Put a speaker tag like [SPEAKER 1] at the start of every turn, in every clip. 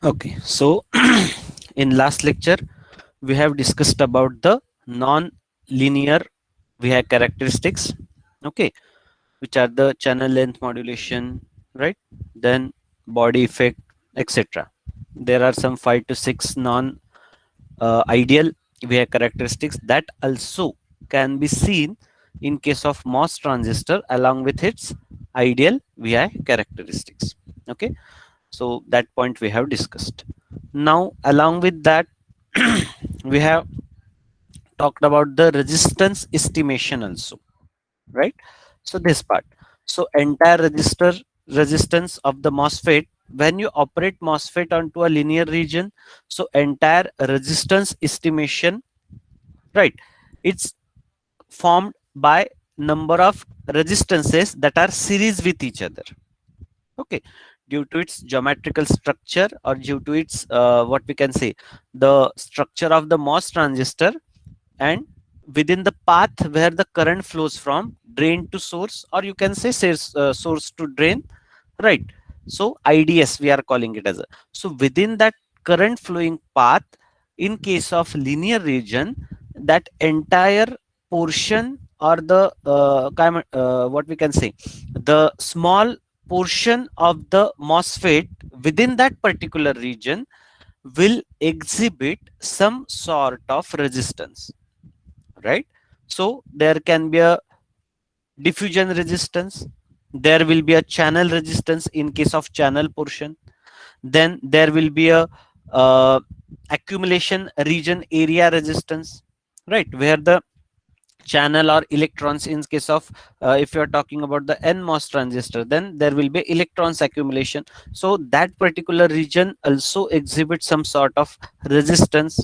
[SPEAKER 1] Okay, so in last lecture we have discussed about the non-linear VI characteristics, okay, which are the channel length modulation, right? Then body effect, etc. There are some 5 to 6 non ideal VI characteristics that also can be seen in case of MOS transistor along with its ideal VI characteristics. Okay, so that point we have discussed. Now along with that we have talked about the resistance estimation also, right? So this part, so entire register resistance of the MOSFET, when you operate MOSFET onto a linear region, so entire resistance estimation, right, it's formed by number of resistances that are series with each other, okay, due to its geometrical structure or due to its what we can say, the structure of the MOS transistor, and within the path where the current flows from drain to source, or you can say source to drain, right? So IDS we are calling it as a, so within that current flowing path, in case of linear region, that entire portion or the what we can say, the small portion of the MOSFET within that particular region will exhibit some sort of resistance, right? So there can be a diffusion resistance, there will be a channel resistance in case of channel portion, then there will be a uh, accumulation region area resistance, right, where the channel or electrons, in case of if you are talking about the NMOS transistor, then there will be electrons accumulation, so that particular region also exhibits some sort of resistance,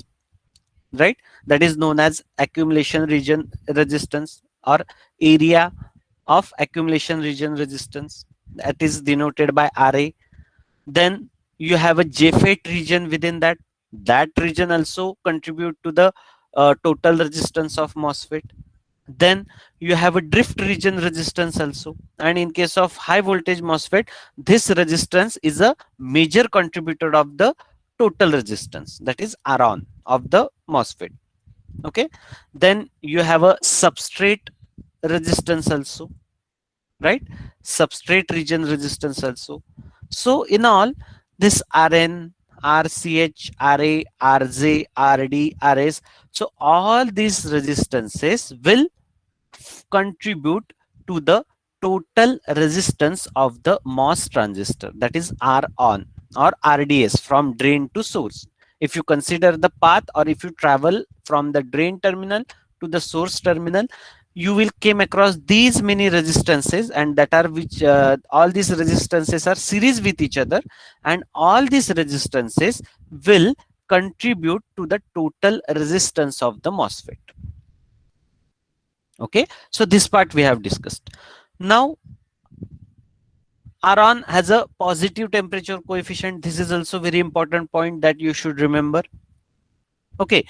[SPEAKER 1] right? That is known as accumulation region resistance or area of accumulation region resistance, that is denoted by Ra. Then you have a JFET region within that, that region also contribute to the total resistance of MOSFET. Then you have a drift region resistance also, and in case of high voltage MOSFET, this resistance is a major contributor of the total resistance, that is Ron of the MOSFET, okay. Then you have a substrate resistance also, right? Substrate region resistance also. So in all, this Rn, Rch, Ra, Rj, Rd, Rs, so all these resistances will contribute to the total resistance of the MOS transistor, that is R on or RDS, from drain to source. If you consider the path, or if you travel from the drain terminal to the source terminal, you will came across these many resistances, and that are which all these resistances are series with each other, and all these resistances will contribute to the total resistance of the MOSFET. Okay, so this part we have discussed. Now Aron has a positive temperature coefficient. This is also very important point that you should remember. Okay,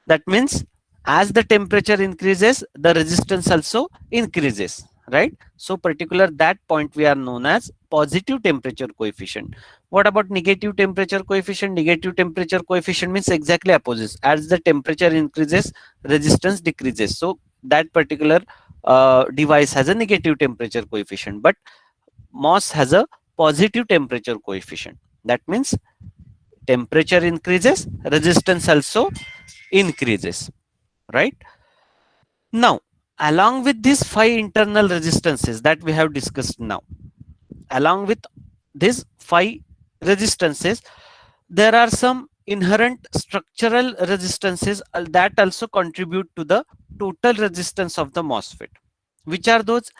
[SPEAKER 1] that means as the temperature increases, the resistance also increases, right? So particular that point we are known as positive temperature coefficient. What about negative temperature coefficient? Negative temperature coefficient means exactly opposite. As the temperature increases, resistance decreases. So that particular device has a negative temperature coefficient, but MOS has a positive temperature coefficient. That means temperature increases, resistance also increases, right? Now, along with these 5 internal resistances that we have discussed now, along with these 5 resistances, there are some inherent structural resistances that also contribute to the total resistance of the MOSFET. Which are those?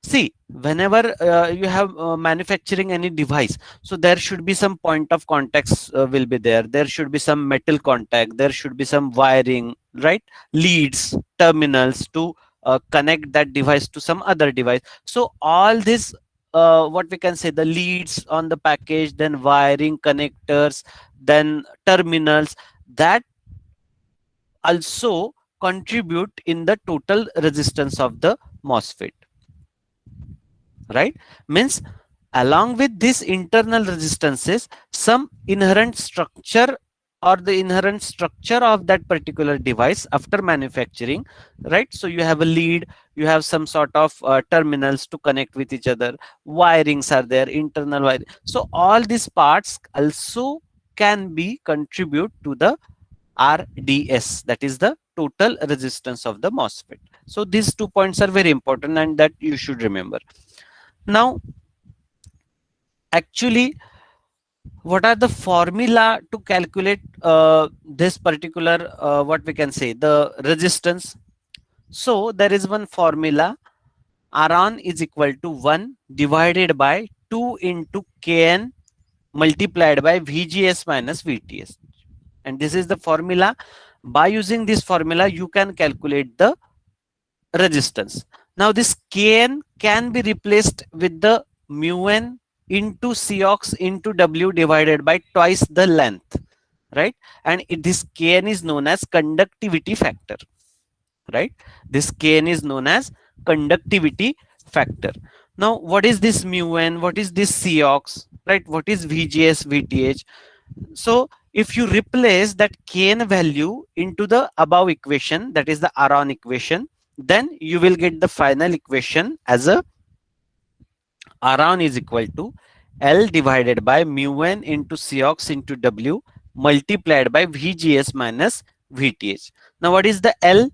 [SPEAKER 1] See, whenever you have manufacturing any device, so there should be some point of contacts will be there. There should be some metal contact. There should be some wiring, right? Leads, terminals to connect that device to some other device. So all this, what we can say, the leads on the package, then wiring, connectors, then terminals, that also contribute in the total resistance of the MOSFET, right? Means along with these internal resistances, some inherent structure or the inherent structure of that particular device after manufacturing, right? So you have a lead, you have some sort of terminals to connect with each other, wirings are there, internal wiring. So all these parts also can be contribute to the RDS, that is the total resistance of the MOSFET. So these 2 points are very important and that you should remember. Now, actually, what are the formula to calculate this particular, what we can say, the resistance? So there is one formula, Ron is equal to 1 divided by 2 into Kn multiplied by VGS minus VTS. And this is the formula. By using this formula, you can calculate the resistance. Now this Kn can be replaced with the mu n into Cox into W divided by twice the length, right? And this Kn is known as conductivity factor, right? This Kn is known as conductivity factor. Now what is this mu n? What is this Cox, right? What is VGS, VTH? So if you replace that Kn value into the above equation, that is the Aron equation, then you will get the final equation as a Aron is equal to L divided by mu n into Cox into W multiplied by VGS minus VTH. Now what is the L?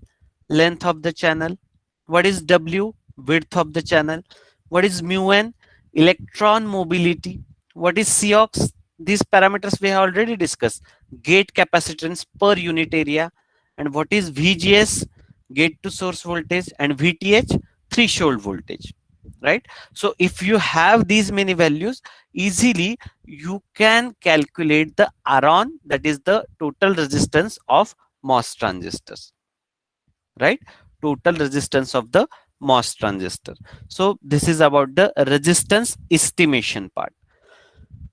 [SPEAKER 1] Length of the channel. What is W? Width of the channel. What is mu n? Electron mobility. What is Cox? These parameters we have already discussed. Gate capacitance per unit area. And what is VGS? Gate to source voltage. And VTH? Threshold voltage, right? So if you have these many values, easily you can calculate the Aron, that is the total resistance of MOS transistors, right? Total resistance of the MOS transistor. So this is about the resistance estimation part.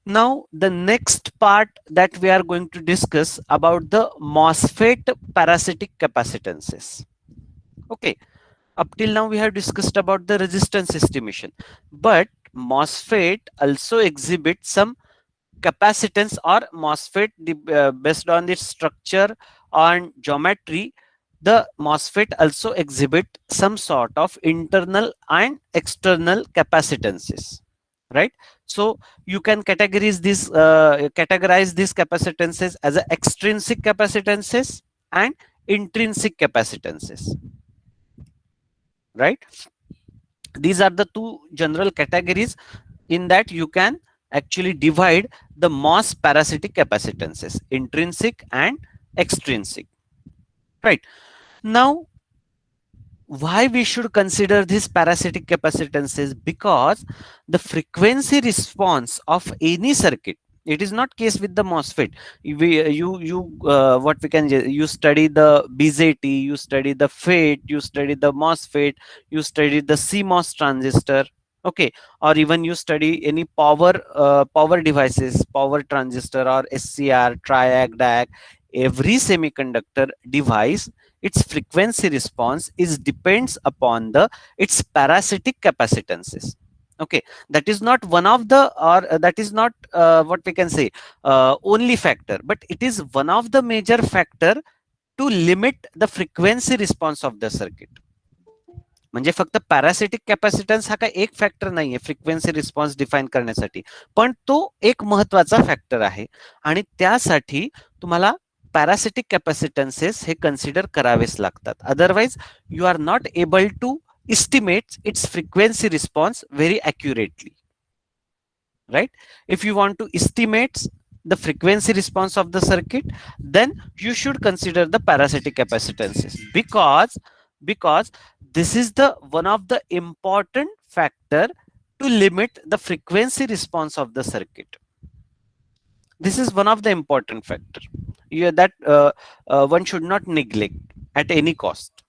[SPEAKER 1] Now the next part that we are going to discuss about the MOSFET parasitic capacitances. Okay, up till now we have discussed about the resistance estimation, but MOSFET also exhibits some capacitance, or MOSFET based on its structure and geometry, the MOSFET also exhibit some sort of internal and external capacitances, right? So you can categorize these capacitances as a extrinsic capacitances and intrinsic capacitances, right? These are the two general categories in that you can actually divide the MOS parasitic capacitances, intrinsic and extrinsic, right? Now why we should consider these parasitic capacitances? Because the frequency response of any circuit, it is not case with the MOSFET. What we can, you study the BJT, you study the FET, you study the MOSFET, you study the CMOS transistor, okay, or even you study any power devices, power transistor or SCR, triac, DAC. Every semiconductor device, its frequency response is depends upon the its parasitic capacitances. Okay, that is not one of the, or that is not what we can say only factor, but it is one of the major factor to limit the frequency response of the circuit. म्हणजे फक्त parasitic capacitance हा काय एक factor नाहीये frequency response define करण्यासाठी, पण तो एक महत्वाचा फॅक्टर आहे आणि त्यासाठी तुम्हाला पॅरासिटिक कॅपॅसिटन्सेस हे कन्सिडर करावेच लागतात. Otherwise you are not able to estimate its frequency response very accurately, right? If you want to estimate the frequency response of the circuit, then you should consider the parasitic capacitances, because this is the one of the important factor to limit the frequency response of the circuit. This is one of the important factor that one should not neglect at any cost,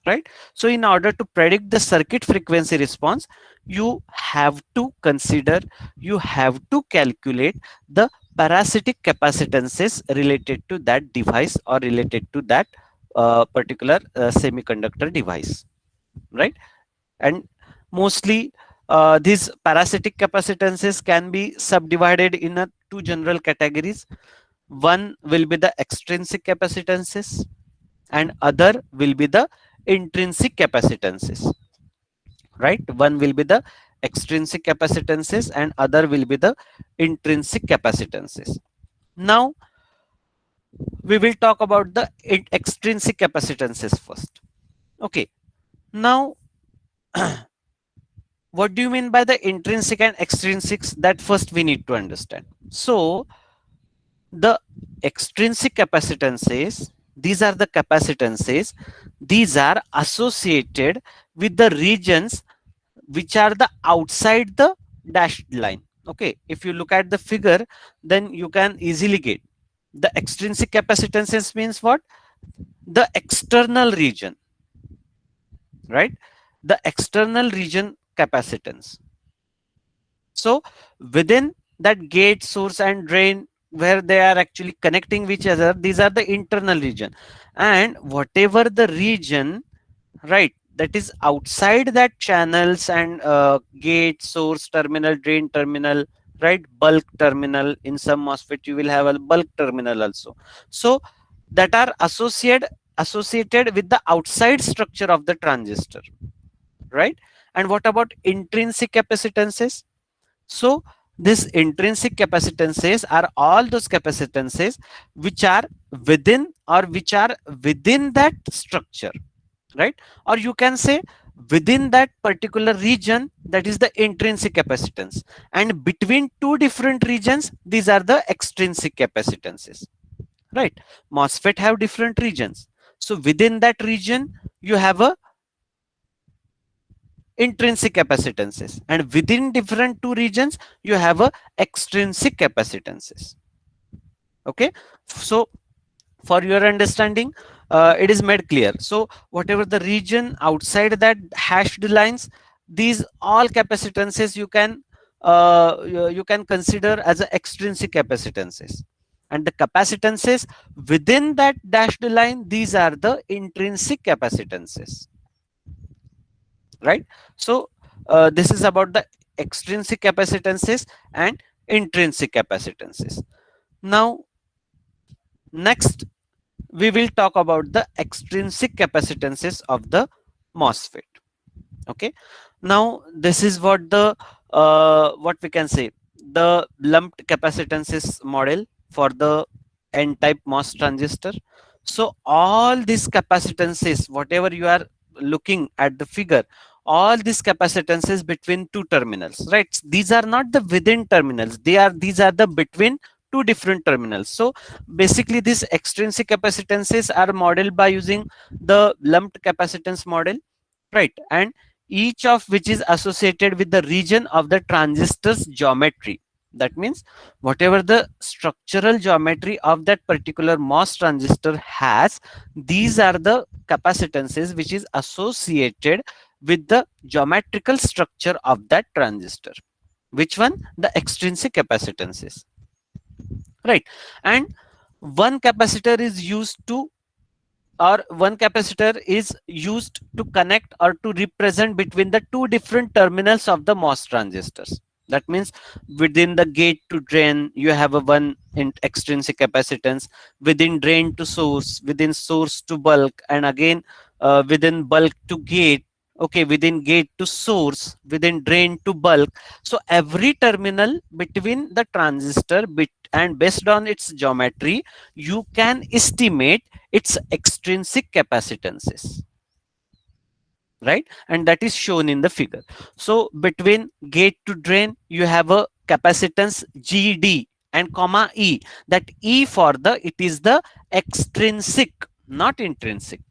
[SPEAKER 1] right? So in order to predict the circuit frequency response, you have to consider, you have to calculate the parasitic capacitances related to that device or related to that particular semiconductor device, right? And mostly These parasitic capacitances can be subdivided in two general categories. One will be the extrinsic capacitances and other will be the intrinsic capacitances, right? One will be the extrinsic capacitances and other will be the intrinsic capacitances. Now we will talk about the extrinsic capacitances first. Okay, now what do you mean by the intrinsic and extrinsics? That first we need to understand. So the extrinsic capacitances, these are the capacitances, these are associated with the regions which are the outside the dashed line. Okay, if you look at the figure, then you can easily get the extrinsic capacitances means what? The external region, right? The external region capacitance. So within that gate, source and drain, where they are actually connecting with each other, these are the internal region. And whatever the region, right, that is outside that channels and gate, source, terminal, drain terminal, right, bulk terminal. In some MOSFET you will have a bulk terminal also. So that are associated with the outside structure of the transistor, right? And what about intrinsic capacitances? So this intrinsic capacitances are all those capacitances which are within that structure, right? Or you can say within that particular region, that is the intrinsic capacitance, and between two different regions, these are the extrinsic capacitances, right? MOSFET have different regions, so within that region you have a intrinsic capacitances, and within different two regions you have a extrinsic capacitances. Okay, so for your understanding, it is made clear. So whatever the region outside that hashed lines, these all capacitances you can consider as a extrinsic capacitances, and the capacitances within that dashed line, these are the intrinsic capacitances, right? So this is about the extrinsic capacitances and intrinsic capacitances. Now next we will talk about the extrinsic capacitances of the MOSFET. Okay, now this is what we can say, the lumped capacitances model for the n-type MOS transistor. So all these capacitances, whatever you are looking at the figure, all these capacitances between two terminals, right? These are not the within terminals, these are the between two different terminals. So basically these extrinsic capacitances are modeled by using the lumped capacitance model, right? And each of which is associated with the region of the transistor's geometry. That means whatever the structural geometry of that particular MOS transistor has, these are the capacitances which is associated with the geometrical structure of that transistor. Which one? The extrinsic capacitances, right? And one capacitor is used to one capacitor is used to connect or to represent between the two different terminals of the MOS transistors. That means within the gate to drain you have a one extrinsic capacitance, within drain to source, within source to bulk, and again within bulk to gate, okay, within gate to source, within drain to bulk. So every terminal between the transistor and based on its geometry you can estimate its extrinsic capacitances, right? And that is shown in the figure. So between gate to drain you have a capacitance GD and comma E. That E for it is the extrinsic, not intrinsic,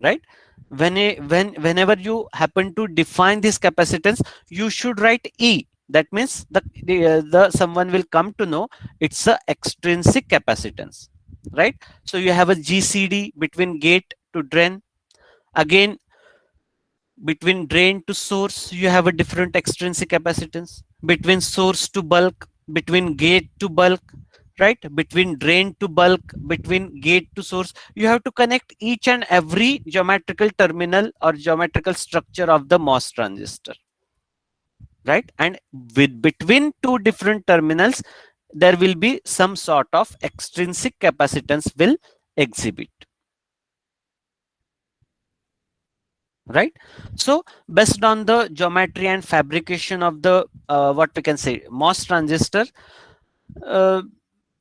[SPEAKER 1] right? Whenever you happen to define this capacitance, you should write E. That means the someone will come to know it's a extrinsic capacitance, right? So you have a GCD between gate to drain. Again, between drain to source you have a different extrinsic capacitance. Between source to bulk, between gate to bulk, right? Between drain to bulk, between gate to source, you have to connect each and every geometrical terminal or geometrical structure of the MOS transistor. right? And with between two different terminals, there will be some sort of extrinsic capacitance will exhibit, right? So based on the geometry and fabrication of the what we can say MOS transistor, uh,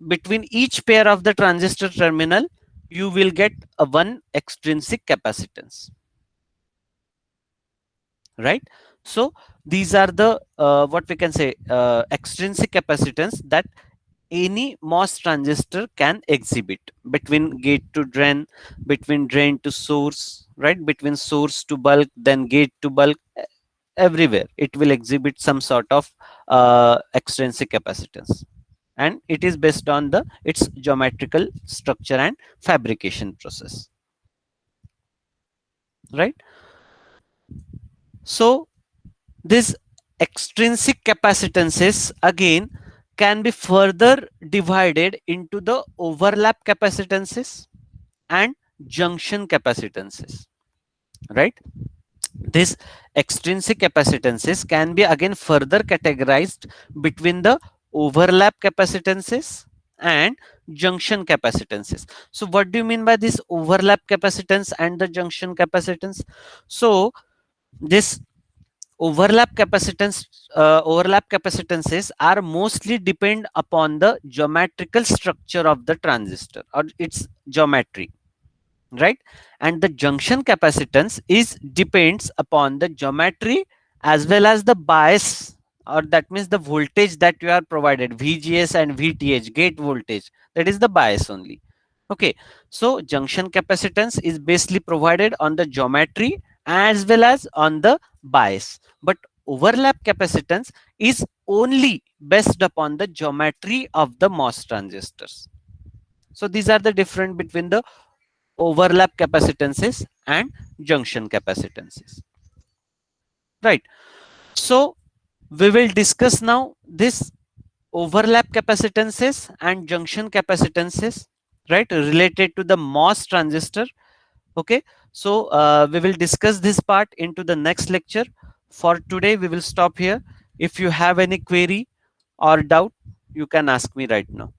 [SPEAKER 1] between each pair of the transistor terminal, you will get a one extrinsic capacitance, right? So these are the what we can say extrinsic capacitance that any MOS transistor can exhibit between gate to drain, between drain to source, right? Between source to bulk, then gate to bulk, everywhere it will exhibit some sort of extrinsic capacitance, and it is based on the its geometrical structure and fabrication process, right? So these extrinsic capacitances again can be further divided into the overlap capacitances and junction capacitances, right? These extrinsic capacitances can be again further categorized between the overlap capacitances and junction capacitances. So what do you mean by this overlap capacitance and the junction capacitance? So this overlap capacitances are mostly depend upon the geometrical structure of the transistor or its geometry, right? And the junction capacitance is depends upon the geometry as well as the bias, or that means the voltage that you are provided, VGS and VTH, gate voltage, that is the bias only. Okay, so junction capacitance is basically provided on the geometry as well as on the bias, but overlap capacitance is only based upon the geometry of the MOS transistors. So these are the difference between the overlap capacitances and junction capacitances, right? So we will discuss now this overlap capacitances and junction capacitances, right, related to the MOS transistor. Okay, so we will discuss this part into the next lecture. For today we will stop here. If you have any query or doubt, you can ask me right now.